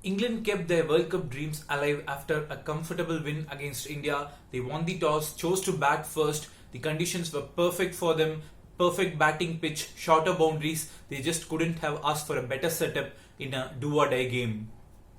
England kept their World Cup dreams alive after a comfortable win against India. They won the toss, chose to bat first. The conditions were perfect for them. Perfect batting pitch, shorter boundaries. They just couldn't have asked for a better setup in a do or die game.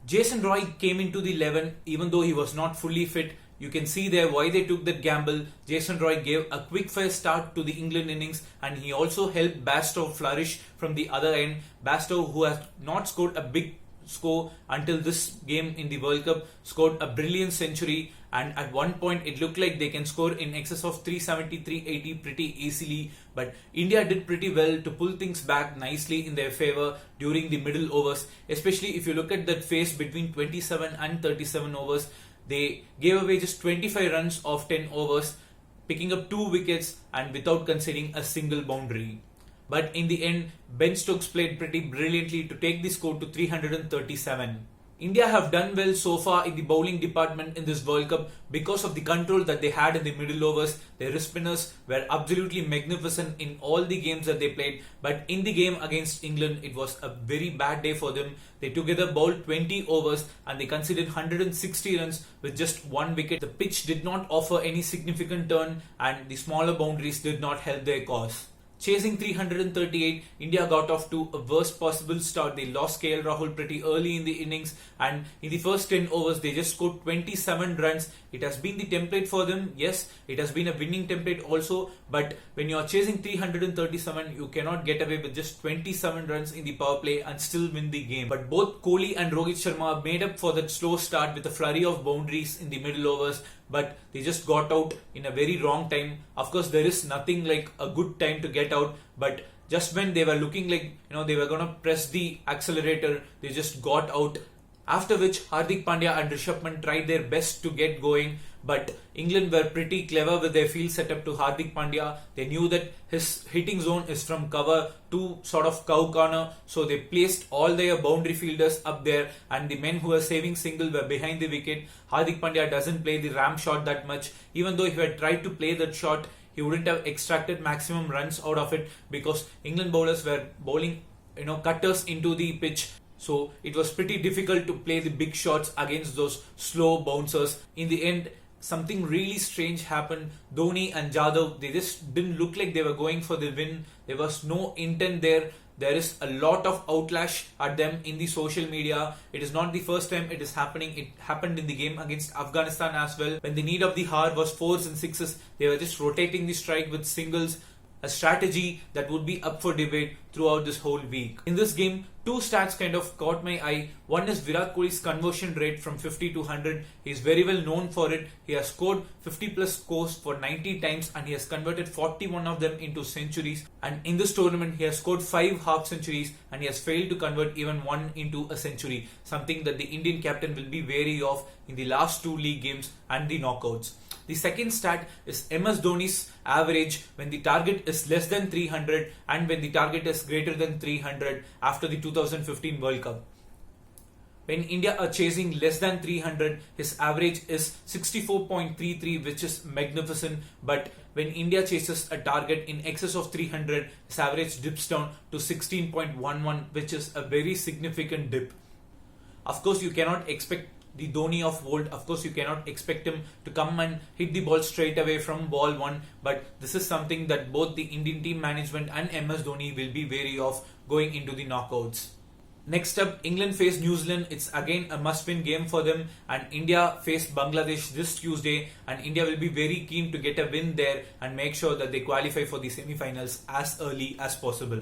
Jason Roy came into the 11 even though he was not fully fit. You can see there why they took that gamble. Jason Roy gave a quick fire start to the England innings and he also helped Bairstow flourish from the other end. Bairstow, who has not scored a big score until this game in the World Cup, scored a brilliant century, and at one point it looked like they can score in excess of 370, 380 pretty easily, but India did pretty well to pull things back nicely in their favour during the middle overs, especially if you look at that phase between 27 and 37 overs. They gave away just 25 runs of 10 overs, picking up 2 wickets and without conceding a single boundary. But in the end, Ben Stokes played pretty brilliantly to take the score to 337. India have done well so far in the bowling department in this World Cup because of the control that they had in the middle overs. Their wrist spinners were absolutely magnificent in all the games that they played. But in the game against England, it was a very bad day for them. They together bowled 20 overs and they conceded 160 runs with just 1 wicket. The pitch did not offer any significant turn and the smaller boundaries did not help their cause. Chasing 338, India got off to a worst possible start. They lost KL Rahul pretty early in the innings and in the first 10 overs they just scored 27 runs. It has been the template for them. Yes, it has been a winning template also, but when you are chasing 337, you cannot get away with just 27 runs in the power play and still win the game. But both Kohli and Rohit Sharma made up for that slow start with a flurry of boundaries in the middle overs, but they just got out in a very wrong time. Of course, there is nothing like a good time to get out, but just when they were looking like they were gonna press the accelerator, they just got out. After which Hardik Pandya and Rishabh Pant tried their best to get going, but England were pretty clever with their field setup to Hardik Pandya. They knew that his hitting zone is from cover to sort of cow corner, so they placed all their boundary fielders up there and the men who were saving single were behind the wicket. Hardik Pandya doesn't play the ram shot that much. Even though if he had tried to play that shot, he wouldn't have extracted maximum runs out of it because England bowlers were bowling cutters into the pitch. So it was pretty difficult to play the big shots against those slow bouncers. In the end, something really strange happened. Dhoni and Jadhav, they just didn't look like they were going for the win. There was no intent there. There is a lot of outlash at them in the social media. It is not the first time it is happening. It happened in the game against Afghanistan as well. When the need of the hour was 4s and 6s, they were just rotating the strike with singles. A strategy that would be up for debate throughout this whole week. In this game, 2 stats kind of caught my eye. One is Virat Kohli's conversion rate from 50 to 100. He is very well known for it. He has scored 50 plus scores for 90 times and he has converted 41 of them into centuries. And in this tournament, he has scored 5 half centuries and he has failed to convert even one into a century. Something that the Indian captain will be wary of in the last 2 league games and the knockouts. The second stat is MS Dhoni's average when the target is less than 300 and when the target is greater than 300 after the 2015 World Cup. When India are chasing less than 300, his average is 64.33, which is magnificent. But when India chases a target in excess of 300, his average dips down to 16.11, which is a very significant dip. Of course, you cannot expect the Dhoni of old. Of course, you cannot expect him to come and hit the ball straight away from ball 1. But this is something that both the Indian team management and MS Dhoni will be wary of going into the knockouts. Next up, England face New Zealand. It's again a must-win game for them, and India face Bangladesh this Tuesday, and India will be very keen to get a win there and make sure that they qualify for the semi-finals as early as possible.